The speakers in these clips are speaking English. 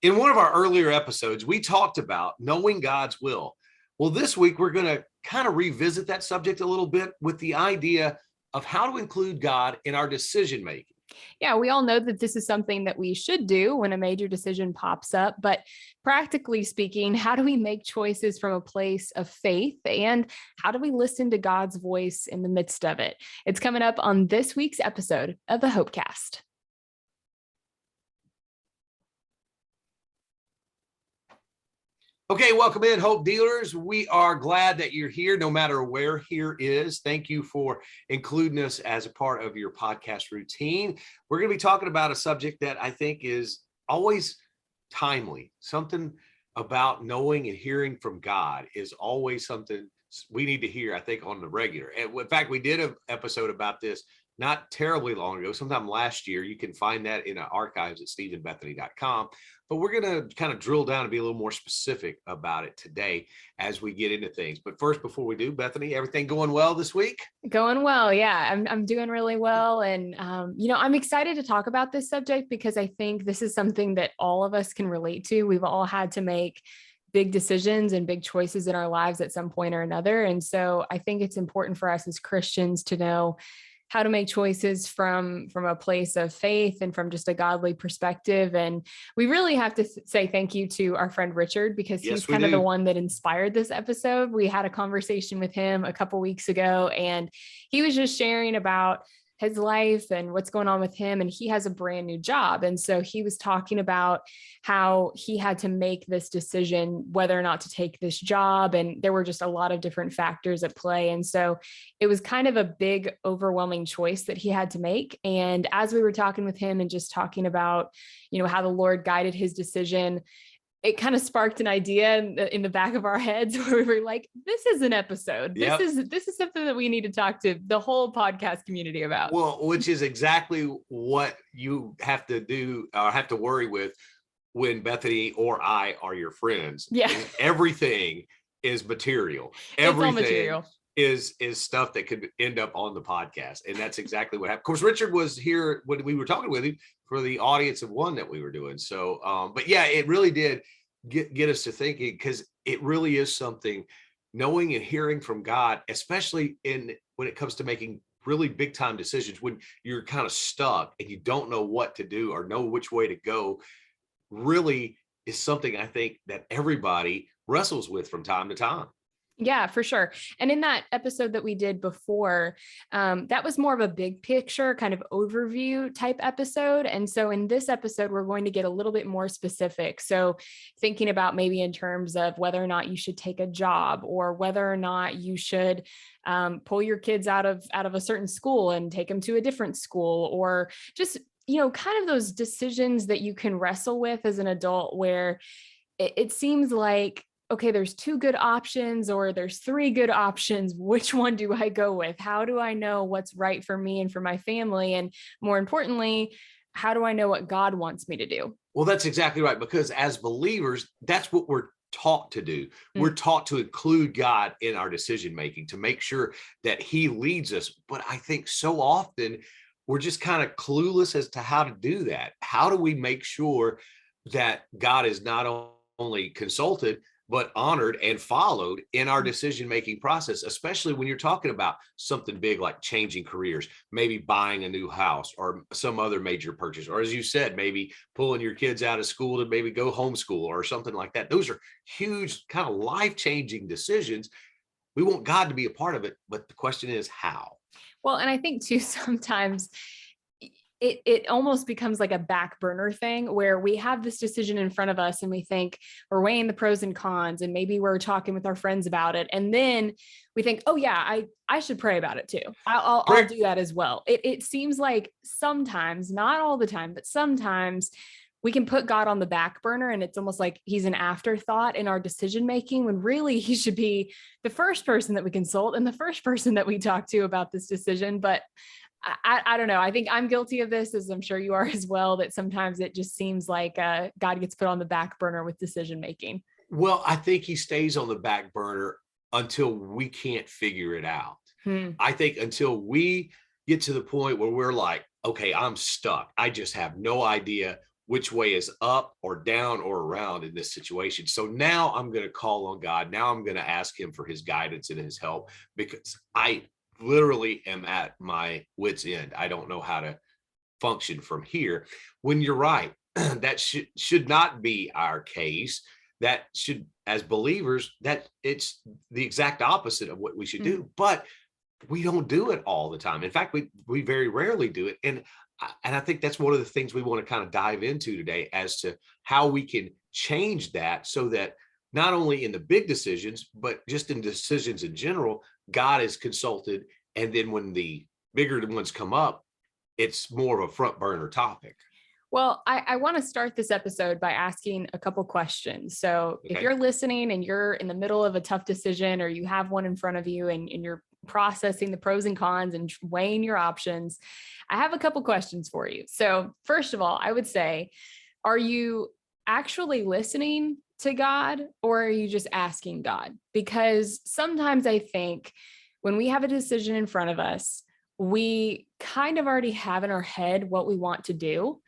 In one of our earlier episodes, we talked about knowing God's will. Well, this week, we're going to kind of revisit that subject a little bit with the idea of how to include God in our decision making. Yeah, we all know that this is something that we should do when a major decision pops up. But practically speaking, how do we make choices from a place of faith? And how do we listen to God's voice in the midst of it? It's coming up on this week's episode of the Hopecast. Okay, welcome in, Hope Dealers. We are glad that you're here, no matter where here is. Thank you for including us as a part of your podcast routine. We're going to be talking about a subject that I think is always timely. Something about knowing and hearing from God is always something we need to hear, I think, on the regular. And in fact, we did an episode about this not terribly long ago, sometime last year. You can find that in our archives at stephenbethany.com. But we're going to kind of drill down and be a little more specific about it today as we get into things. But first, before we do, Bethany, everything going well this week? Going well. Yeah, I'm doing really well. And, I'm excited to talk about this subject because I think this is something that all of us can relate to. We've all had to make big decisions and big choices in our lives at some point or another. And so I think it's important for us as Christians to know how to make choices from a place of faith and from just a godly perspective. And we really have to say thank you to our friend Richard, because he's kind of the one that inspired this episode. We had a conversation with him a couple weeks ago, and he was just sharing about his life and what's going on with him. And he has a brand new job. And so he was talking about how he had to make this decision, whether or not to take this job. And there were just a lot of different factors at play. And so it was kind of a big, overwhelming choice that he had to make. And as we were talking with him and just talking about, how the Lord guided his decision, it kind of sparked an idea in the back of our heads where we were like, this is an episode. Yep. This is something that we need to talk to the whole podcast community about. Well, which is exactly what you have to do or have to worry with when Bethany or I are your friends. Yeah. Everything is material. Everything material. is stuff that could end up on the podcast. And that's exactly what happened. Of course, Richard was here when we were talking with him for the audience of one that we were doing. So, but yeah, it really did get us to thinking, because it really is something, knowing and hearing from God, especially when it comes to making really big time decisions, when you're kind of stuck and you don't know what to do or know which way to go, really is something I think that everybody wrestles with from time to time. Yeah, for sure. And in that episode that we did before, that was more of a big picture kind of overview type episode. And so in this episode, we're going to get a little bit more specific. So thinking about maybe in terms of whether or not you should take a job, or whether or not you should pull your kids out of a certain school and take them to a different school, or just, kind of those decisions that you can wrestle with as an adult, where it seems like, okay, there's two good options, or there's three good options. Which one do I go with? How do I know what's right for me and for my family? And more importantly, how do I know what God wants me to do? Well, that's exactly right. Because as believers, that's what we're taught to do. We're taught to include God in our decision making, to make sure that he leads us. But I think so often we're just kind of clueless as to how to do that. How do we make sure that God is not only consulted, but honored and followed in our decision-making process, especially when you're talking about something big like changing careers, maybe buying a new house or some other major purchase, or as you said, maybe pulling your kids out of school to maybe go homeschool or something like that. Those are huge, kind of life-changing decisions. We want God to be a part of it, but the question is how? Well, and I think too, sometimes it almost becomes like a back burner thing, where we have this decision in front of us and we think we're weighing the pros and cons, and maybe we're talking with our friends about it. And then we think, oh yeah, I should pray about it too. I'll do that as well. It seems like sometimes, not all the time, but sometimes we can put God on the back burner, and it's almost like he's an afterthought in our decision-making, when really he should be the first person that we consult and the first person that we talk to about this decision. But I don't know. I think I'm guilty of this, as I'm sure you are as well, that sometimes it just seems like God gets put on the back burner with decision making. Well, I think he stays on the back burner until we can't figure it out. I think until we get to the point where we're like, okay, I'm stuck. I just have no idea which way is up or down or around in this situation. So now I'm going to call on God. Now I'm going to ask him for his guidance and his help, because I literally am at my wit's end. I don't know how to function from here. When you're right, that should not be our case. That should, as believers, that it's the exact opposite of what we should do. But we don't do it all the time. In fact, we very rarely do it. And I think that's one of the things we want to kind of dive into today, as to how we can change that, so that not only in the big decisions, but just in decisions in general, God is consulted. And then when the bigger ones come up, it's more of a front burner topic. Well, I want to start this episode by asking a couple questions. So if you're listening and you're in the middle of a tough decision, or you have one in front of you and you're processing the pros and cons and weighing your options, I have a couple questions for you. So first of all, I would say, are you actually listening to God, or are you just asking God? Because sometimes I think when we have a decision in front of us, we kind of already have in our head what we want to do.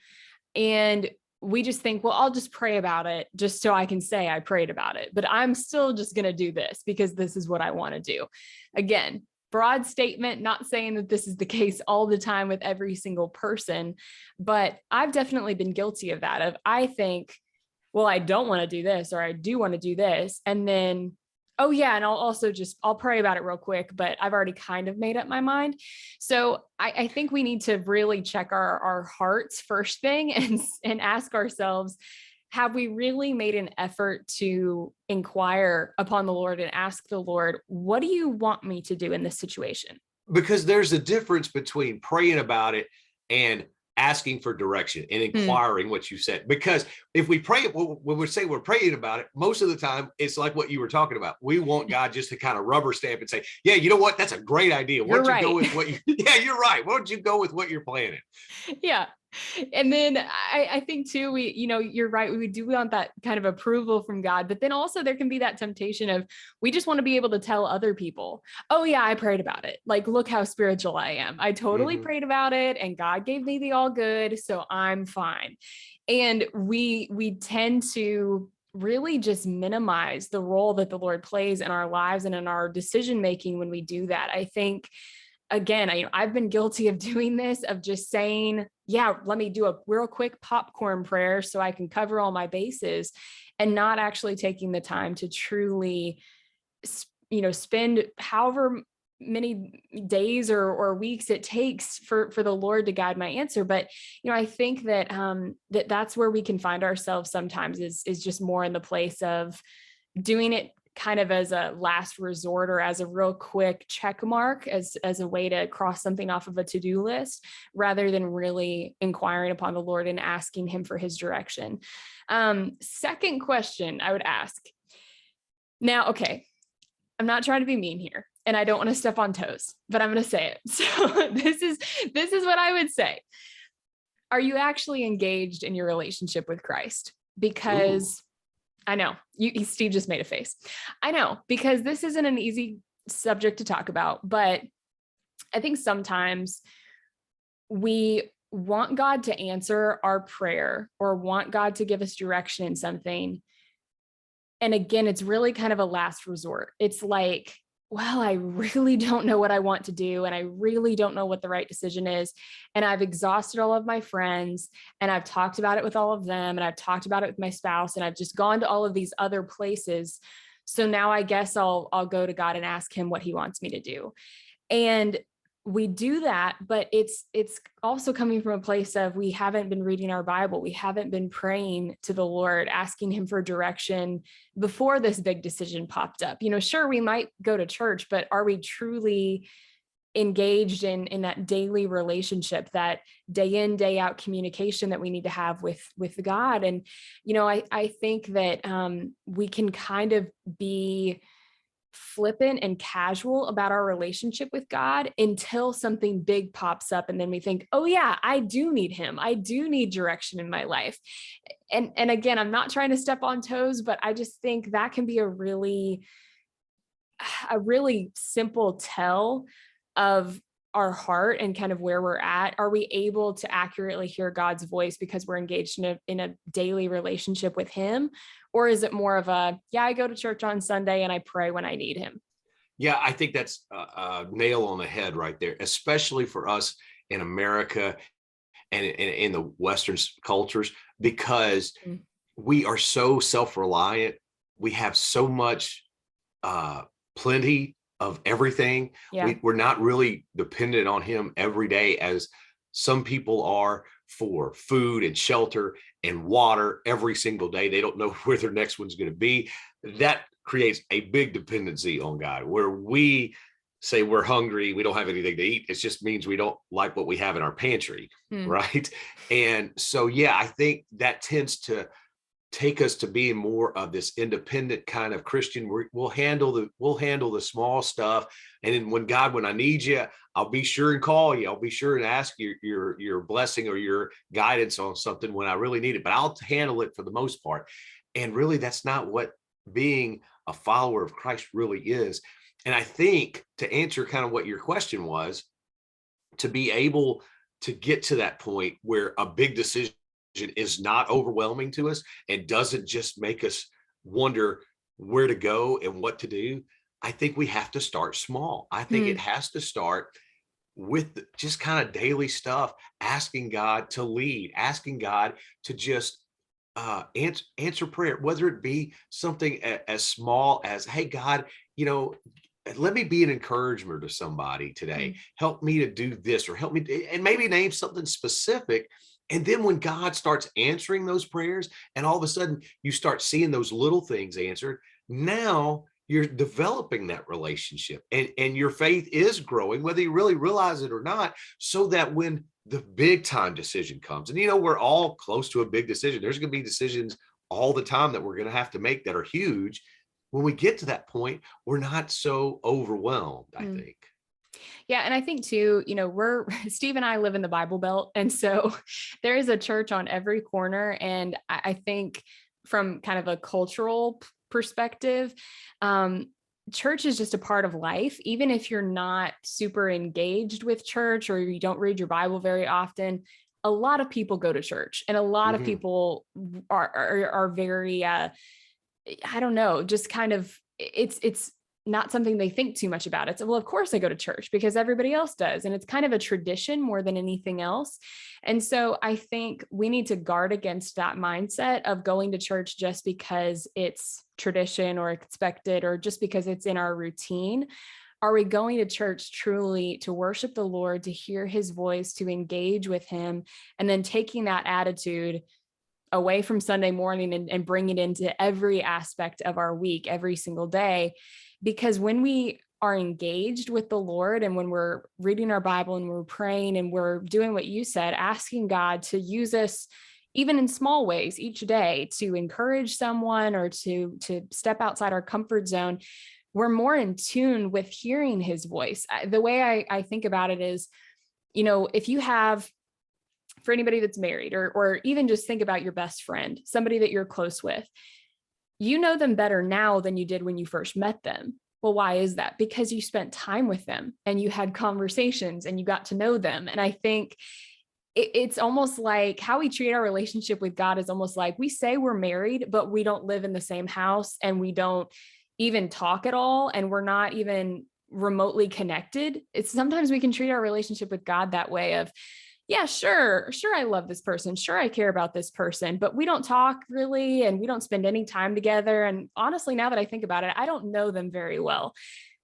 And we just think, well, I'll just pray about it just so I can say I prayed about it, but I'm still just going to do this because this is what I want to do. Again, broad statement, not saying that this is the case all the time with every single person, but I've definitely been guilty of that. I think, well, I don't want to do this, or I do want to do this. And then, oh yeah, and I'll pray about it real quick, but I've already kind of made up my mind. So I think we need to really check our hearts first thing, and ask ourselves, have we really made an effort to inquire upon the Lord and ask the Lord, what do you want me to do in this situation? Because there's a difference between praying about it and asking for direction and inquiring what you said. Because if we pray, when we say we're praying about it, most of the time it's like what you were talking about. We want God just to kind of rubber stamp and say, yeah, you know what? That's a great idea. Why don't you go with what you, yeah, you're right. Why don't you go with what you're planning? Yeah. And then I think too, you're right. We do want that kind of approval from God, but then also there can be that temptation of, we just want to be able to tell other people, oh yeah, I prayed about it. Like, look how spiritual I am. I totally prayed about it and God gave me the all good. So I'm fine. And we tend to really just minimize the role that the Lord plays in our lives and in our decision-making when we do that. I think, again, I've been guilty of doing this, of just saying, yeah, let me do a real quick popcorn prayer so I can cover all my bases, and not actually taking the time to truly, spend however many days or weeks it takes for the Lord to guide my answer. But, I think that, that's where we can find ourselves sometimes, is just more in the place of doing it kind of as a last resort, or as a real quick check mark, as a way to cross something off of a to-do list, rather than really inquiring upon the Lord and asking him for his direction. Second question I would ask. Now, okay, I'm not trying to be mean here, and I don't want to step on toes, but I'm going to say it. So this is what I would say. Are you actually engaged in your relationship with Christ? Because I know Steve just made a face. I know, because this isn't an easy subject to talk about, but I think sometimes we want God to answer our prayer, or want God to give us direction in something. And again, it's really kind of a last resort. It's like, well, I really don't know what I want to do, and I really don't know what the right decision is. And I've exhausted all of my friends, and I've talked about it with all of them, and I've talked about it with my spouse, and I've just gone to all of these other places. So now I guess I'll go to God and ask him what he wants me to do. And we do that, but it's also coming from a place of, we haven't been reading our Bible. We haven't been praying to the Lord, asking him for direction before this big decision popped up. Sure, we might go to church, but are we truly engaged in that daily relationship, that day in, day out communication that we need to have with God? And, I think that we can kind of be flippant and casual about our relationship with God until something big pops up. And then we think, oh yeah, I do need him. I do need direction in my life. And again, I'm not trying to step on toes, but I just think that can be a really simple tell of our heart and kind of where we're at? Are we able to accurately hear God's voice because we're engaged in a daily relationship with him? Or is it more of a, yeah, I go to church on Sunday and I pray when I need him? Yeah, I think that's a nail on the head right there, especially for us in America and in the Western cultures, because Mm. we are so self-reliant. We have so much uh, plenty of everything. Yeah. We're not really dependent on him every day as some people are for food and shelter and water every single day. They don't know where their next one's going to be. That creates a big dependency on God, where we say we're hungry, we don't have anything to eat. It just means we don't like what we have in our pantry, Mm. right? And so, yeah, I think that tends to take us to being more of this independent kind of Christian. We'll handle the small stuff, and then when I need you, I'll be sure and call you. I'll be sure and ask your blessing or your guidance on something when I really need it. But I'll handle it for the most part. And really, that's not what being a follower of Christ really is. And I think to answer kind of what your question was, to be able to get to that point where a big decision is not overwhelming to us and doesn't just make us wonder where to go and what to do, I think we have to start small. I think it Mm. has to start with just kind of daily stuff, asking God to lead, asking God to just answer prayer, whether it be something as small as, hey, God, you know, let me be an encouragement to somebody today. Mm. Help me to do this, or help me, and maybe name something specific. And then when God starts answering those prayers, and all of a sudden you start seeing those little things answered, now you're developing that relationship, and your faith is growing, whether you really realize it or not, so that when the big time decision comes, and we're all close to a big decision. There's going to be decisions all the time that we're going to have to make that are huge. When we get to that point, we're not so overwhelmed, I Mm. think. Yeah. And I think too, we're Steve and I live in the Bible Belt. And so there is a church on every corner. And I think from kind of a cultural perspective, church is just a part of life. Even if you're not super engaged with church or you don't read your Bible very often, a lot of people go to church, and a lot of Mhm. people are very I don't know, just kind of, it's not something they think too much about. It's, well, of course I go to church because everybody else does. And it's kind of a tradition more than anything else. And so I think we need to guard against that mindset of going to church just because it's tradition or expected, or just because it's in our routine. Are we going to church truly to worship the Lord, to hear his voice, to engage with him, and then taking that attitude away from Sunday morning and bring it into every aspect of our week, every single day? Because when we are engaged with the Lord, and when we're reading our Bible and we're praying and we're doing what you said, asking God to use us even in small ways each day to encourage someone or to step outside our comfort zone, we're more in tune with hearing his voice. The way I think about it is, if you have, for anybody that's married, or even just think about your best friend, somebody that you're close with, you know them better now than you did when you first met them. Well, why is that? Because you spent time with them and you had conversations and you got to know them. And I think it's almost like how we treat our relationship with God is almost like we say we're married, but we don't live in the same house, and we don't even talk at all, and we're not even remotely connected. It's sometimes we can treat our relationship with God that way of, yeah, sure, I love this person. Sure, I care about this person, but we don't talk really, and we don't spend any time together. And honestly, now that I think about it, I don't know them very well.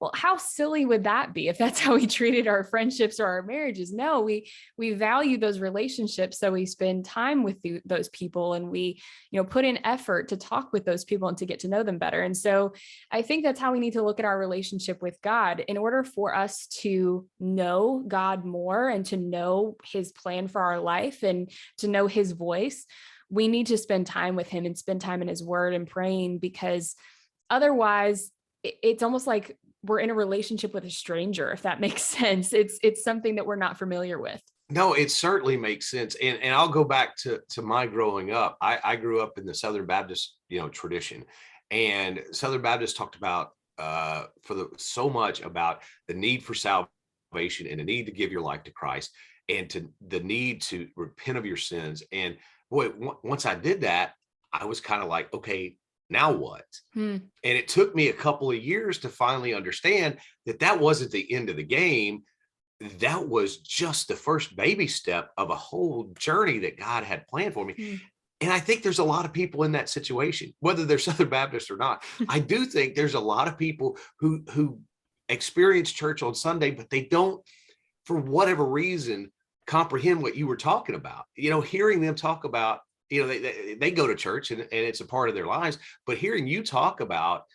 Well, how silly would that be if that's how we treated our friendships or our marriages? No, we value those relationships, so we spend time with those people, and we put in effort to talk with those people and to get to know them better. And so I think that's how we need to look at our relationship with God. In order for us to know God more and to know his plan for our life and to know his voice, we need to spend time with him and spend time in his word and praying, because otherwise it's almost like we're in a relationship with a stranger, if that makes sense. It's something that we're not familiar with. No, it certainly makes sense. And I'll go back to my growing up. I grew up in the Southern Baptist, tradition. And Southern Baptists talked about so much about the need for salvation salvation and the need to give your life to Christ and to the need to repent of your sins. And boy, once I did that, I was kind of like, okay, now what? Hmm. And it took me a couple of years to finally understand that that wasn't the end of the game. That was just the first baby step of a whole journey that God had planned for me. Hmm. And I think there's a lot of people in that situation, whether they're Southern Baptists or not. I do think there's a lot of people who experience church on Sunday, but they don't, for whatever reason, comprehend what you were talking about. Hearing them talk about, they go to church and it's a part of their lives, but hearing you talk about,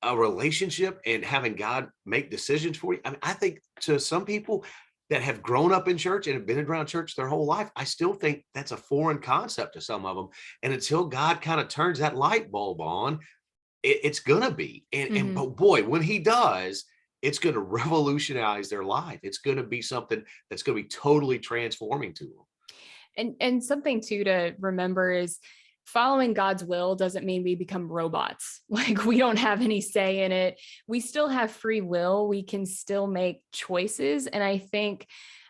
a relationship and having God make decisions for you. I mean, I think to some people that have grown up in church and have been around church their whole life, I still think that's a foreign concept to some of them. And until God kind of turns that light bulb on, it's gonna be. But boy, when he does, it's going to revolutionize their life. It's going to be something that's going to be totally transforming to them. And something too to remember is following God's will doesn't mean we become robots. Like we don't have any say in it. We still have free will. We can still make choices. And I think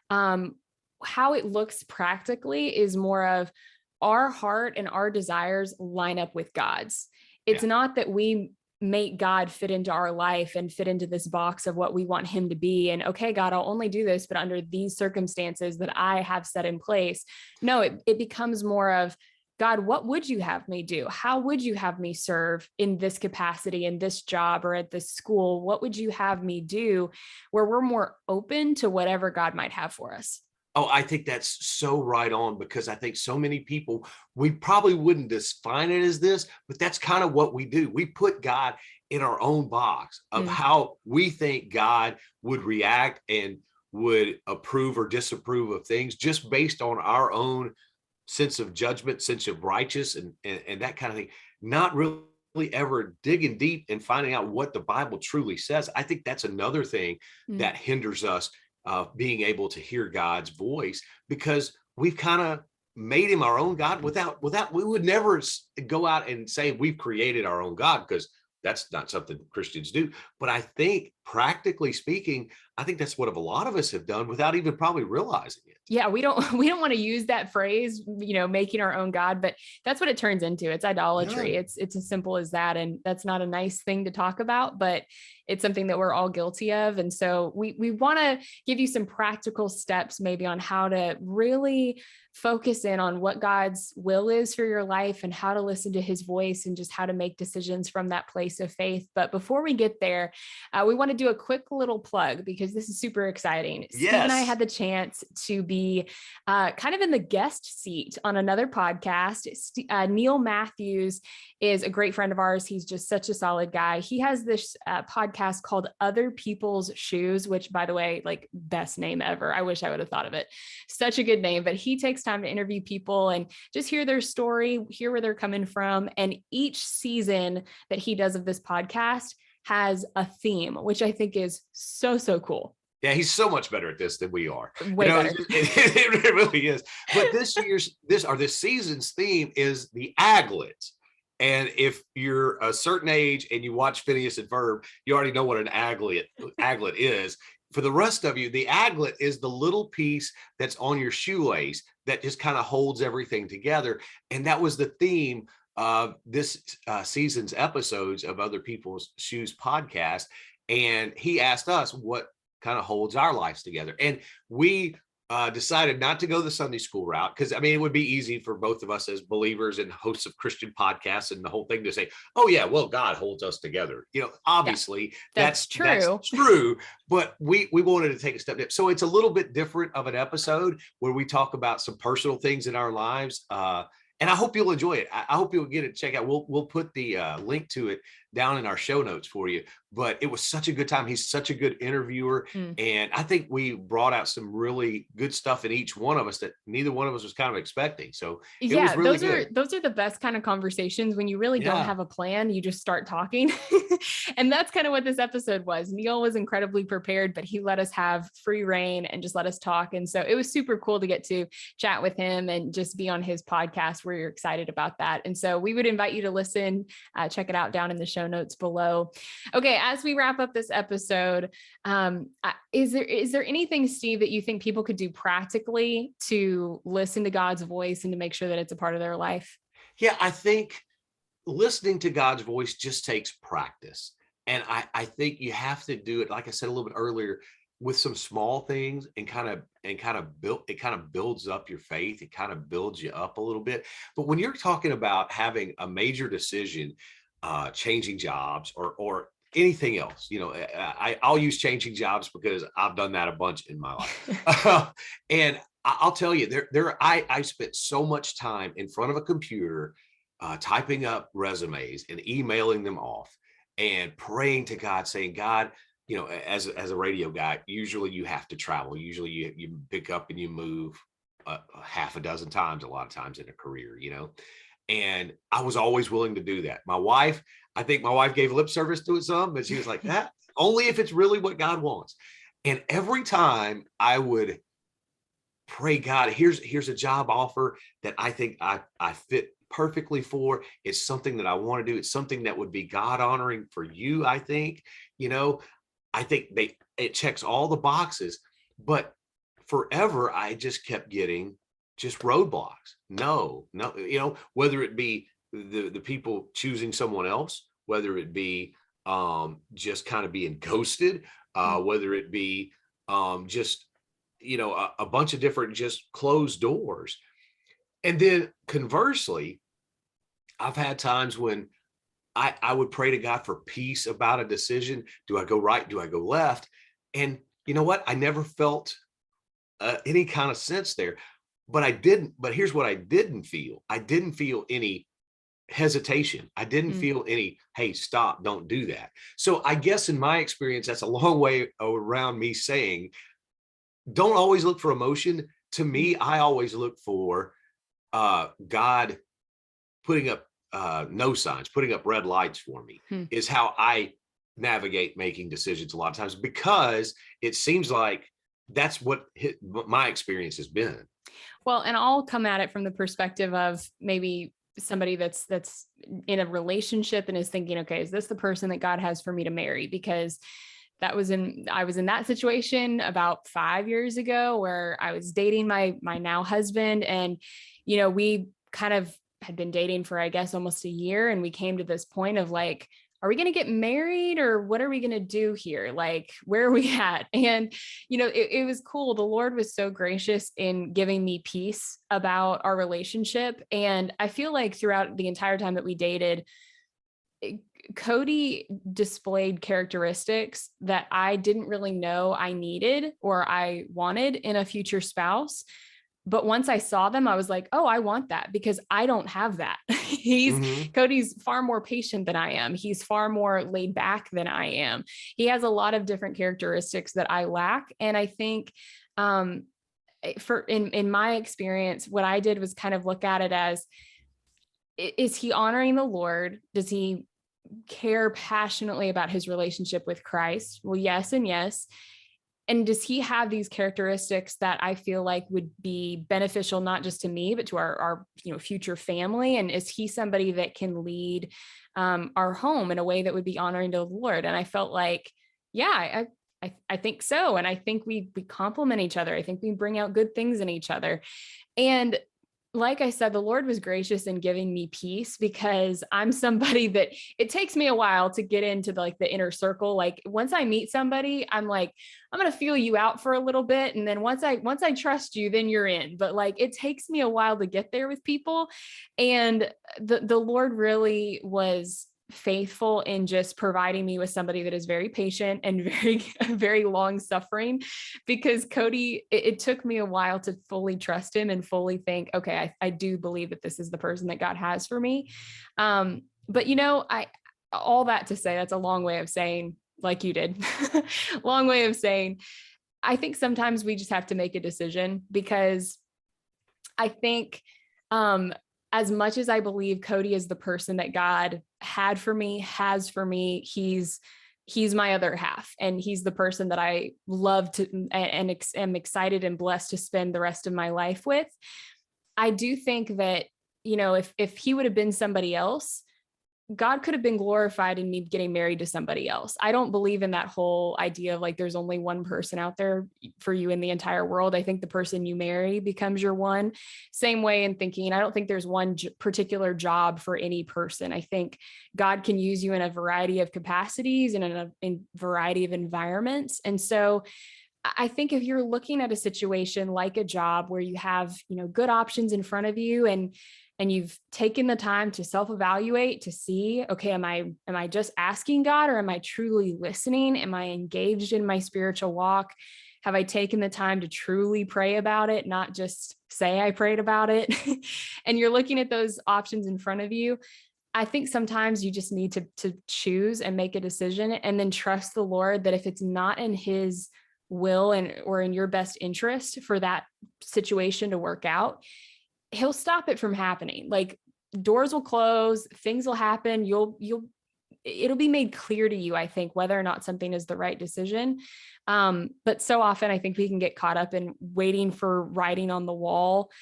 how it looks practically is more of our heart and our desires line up with God's. It's not that we make God fit into our life and fit into this box of what we want him to be. And okay, God, I'll only do this, but under these circumstances that I have set in place. No, it becomes more of, God, what would you have me do? How would you have me serve in this capacity, in this job, or at this school? What would you have me do? Where we're more open to whatever God might have for us. Oh, I think that's so right on, because I think so many people, we probably wouldn't define it as this, but that's kind of what we do. We put God in our own box of how we think God would react and would approve or disapprove of things just based on our own sense of judgment, sense of righteous and that kind of thing, not really ever digging deep and finding out what the Bible truly says. I think that's another thing that hinders us being able to hear God's voice, because we've kind of made him our own God without we would never go out and say we've created our own God, because that's not something Christians do. But I think practically speaking, I think that's what a lot of us have done without even probably realizing it. Yeah, we don't want to use that phrase, making our own God, but that's what it turns into. It's idolatry. Yeah. It's as simple as that. And that's not a nice thing to talk about, but it's something that we're all guilty of. And so we want to give you some practical steps maybe on how to really focus in on what God's will is for your life and how to listen to his voice and just how to make decisions from that place of faith. But before we get there, we want to do a quick little plug, because this is super exciting. Yes. Steve and I had the chance to be kind of in the guest seat on another podcast. Neil Matthews is a great friend of ours. He's just such a solid guy. He has this podcast called Other People's Shoes, which, by the way, like, best name ever. I wish I would have thought of it. Such a good name, but he takes time to interview people and just hear their story, hear where they're coming from. And each season that he does of this podcast has a theme, which I think is so, so cool. Yeah, he's so much better at this than we are. Way better. It really is. But this season's theme is the aglets. And if you're a certain age and you watch Phineas and Ferb, you already know what an aglet is. For the rest of you, the aglet is the little piece that's on your shoelace that just kind of holds everything together. And that was the theme of this season's episodes of Other People's Shoes podcast. And he asked us what kind of holds our lives together. And we decided not to go the Sunday school route, because I mean, it would be easy for both of us as believers and hosts of Christian podcasts and the whole thing to say, oh yeah, well, God holds us together. Obviously that's true. That's true. But we wanted to take a step. So it's a little bit different of an episode where we talk about some personal things in our lives. And I hope you'll enjoy it. I hope you'll get it. Check out. We'll put the link to it down in our show notes for you. But it was such a good time. He's such a good interviewer. And I think we brought out some really good stuff in each one of us that neither one of us was kind of expecting. So it was really those are the best kind of conversations when you really don't have a plan. You just start talking. And that's kind of what this episode was. Neil was incredibly prepared, but he let us have free reign and just let us talk. And so it was super cool to get to chat with him and just be on his podcast. We're excited about that. And so we would invite you to listen, check it out down in the show show notes below. Okay, as we wrap up this episode, is there anything, Steve, that you think people could do practically to listen to God's voice and to make sure that it's a part of their life? Yeah, I think listening to God's voice just takes practice. And I think you have to do it, like I said a little bit earlier, with some small things and kind of builds up your faith. It kind of builds you up a little bit. But when you're talking about having a major decision, changing jobs or anything else, I'll use changing jobs because I've done that a bunch in my life. And I'll tell you, I spent so much time in front of a computer, typing up resumes and emailing them off and praying to God, saying, God, as a radio guy, usually you have to travel. Usually you pick up and you move half a dozen times, a lot of times in a career, and I was always willing to do that. I think my wife gave lip service to it some, but she was like, that only if it's really what God wants. And every time I would pray, God, here's a job offer that I think I fit perfectly for. It's something that I want to do. It's something that would be God honoring for you. I think, I think it checks all the boxes, but forever I just kept getting just roadblocks. No, whether it be the people choosing someone else, whether it be just kind of being ghosted, whether it be just a bunch of different just closed doors. And then conversely, I've had times when I would pray to God for peace about a decision. Do I go right? Do I go left? And you know what? I never felt any kind of sense there, but here's what I didn't feel. I didn't feel any hesitation. I didn't feel any, hey, stop, don't do that. So I guess in my experience, that's a long way around me saying, don't always look for emotion. To me, I always look for God putting up no signs, putting up red lights for me is how I navigate making decisions a lot of times, because it seems like that's what my experience has been. Well, and I'll come at it from the perspective of maybe somebody that's in a relationship and is thinking, okay, is this the person that God has for me to marry? Because I was in that situation about 5 years ago where I was dating my now husband, and we kind of had been dating for, I guess, almost a year. And we came to this point of like, are we going to get married or what are we going to do here? Like, where are we at? And, it was cool. The Lord was so gracious in giving me peace about our relationship. And I feel like throughout the entire time that we dated, Cody displayed characteristics that I didn't really know I needed or I wanted in a future spouse. But once I saw them, I was like, oh, I want that, because I don't have that. Cody's far more patient than I am. He's far more laid back than I am. He has a lot of different characteristics that I lack. And I think in my experience, what I did was kind of look at it as, is he honoring the Lord? Does he care passionately about his relationship with Christ? Well, yes and yes. And does he have these characteristics that I feel like would be beneficial, not just to me, but to our future family? And is he somebody that can lead our home in a way that would be honoring to the Lord? And I felt like, yeah, I think so. And I think we complement each other. I think we bring out good things in each other. And like I said, the Lord was gracious in giving me peace, because I'm somebody that it takes me a while to get into the inner circle. Like once I meet somebody, I'm like, I'm going to feel you out for a little bit. And then once I trust you, then you're in. But it takes me a while to get there with people. And the Lord really was faithful in just providing me with somebody that is very patient and very, very long suffering, because Cody, it took me a while to fully trust him and fully think, okay, I do believe that this is the person that God has for me. But all that to say, that's a long way of saying, like you did, long way of saying, I think sometimes we just have to make a decision, because I think, as much as I believe Cody is the person that God has for me, he's my other half. And he's the person that I love to and am excited and blessed to spend the rest of my life with. I do think that, if he would have been somebody else, God could have been glorified in me getting married to somebody else. I don't believe in that whole idea of like there's only one person out there for you in the entire world. I think the person you marry becomes your one. Same way in thinking. I don't think there's one particular job for any person. I think God can use you in a variety of capacities and in a variety of environments. And so I think if you're looking at a situation like a job where you have, good options in front of you, and you've taken the time to self-evaluate to see, okay, am I just asking God, or am I truly listening? Am I engaged in my spiritual walk? Have I taken the time to truly pray about it, not just say I prayed about it? And you're looking at those options in front of you. I think sometimes you just need to choose and make a decision, and then trust the Lord that if it's not in his will or in your best interest for that situation to work out, he'll stop it from happening. Like, doors will close, things will happen. It'll be made clear to you, I think, whether or not something is the right decision. But so often I think we can get caught up in waiting for writing on the wall,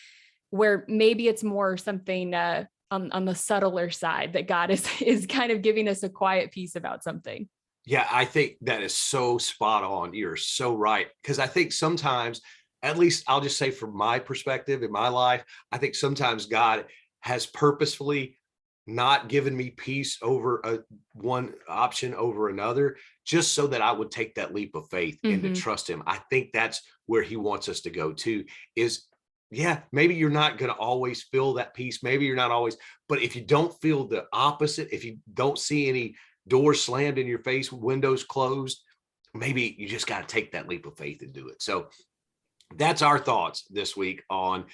where maybe it's more something on the subtler side that God is kind of giving us a quiet peace about something. Yeah, I think that is so spot on. You're so right. Because I think sometimes, at least I'll just say from my perspective in my life, I think sometimes God has purposefully not given me peace over one option over another, just so that I would take that leap of faith and to trust him. I think that's where he wants us to go to is, yeah, maybe you're not going to always feel that peace. Maybe you're not always, but if you don't feel the opposite, if you don't see any doors slammed in your face, windows closed, maybe you just got to take that leap of faith and do it. So that's our thoughts this week on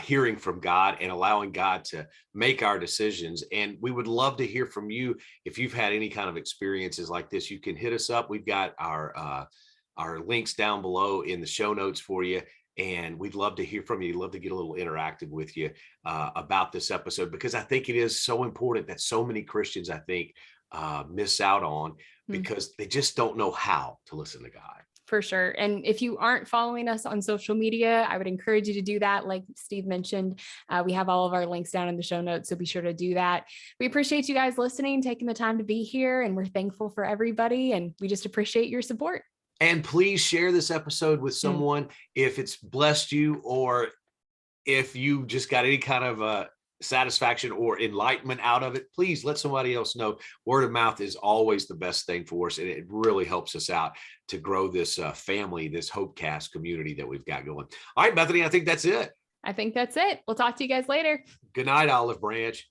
hearing from God and allowing God to make our decisions. And we would love to hear from you. If you've had any kind of experiences like this, you can hit us up. We've got our links down below in the show notes for you. And we'd love to hear from you. Love to get a little interactive with you about this episode, because I think it is so important that so many Christians, I think, miss out on because they just don't know how to listen to God. For sure. And if you aren't following us on social media, I would encourage you to do that. Like Steve mentioned, we have all of our links down in the show notes, so be sure to do that. We appreciate you guys listening, taking the time to be here, and we're thankful for everybody, and we just appreciate your support. And please share this episode with someone if it's blessed you, or if you just got any kind of satisfaction or enlightenment out of it. Please let somebody else know. Word of mouth is always the best thing for us, and it really helps us out to grow this family, this Hopecast community that we've got going. All right, Bethany, I think that's it. I think that's it. We'll talk to you guys later. Good night, Olive Branch.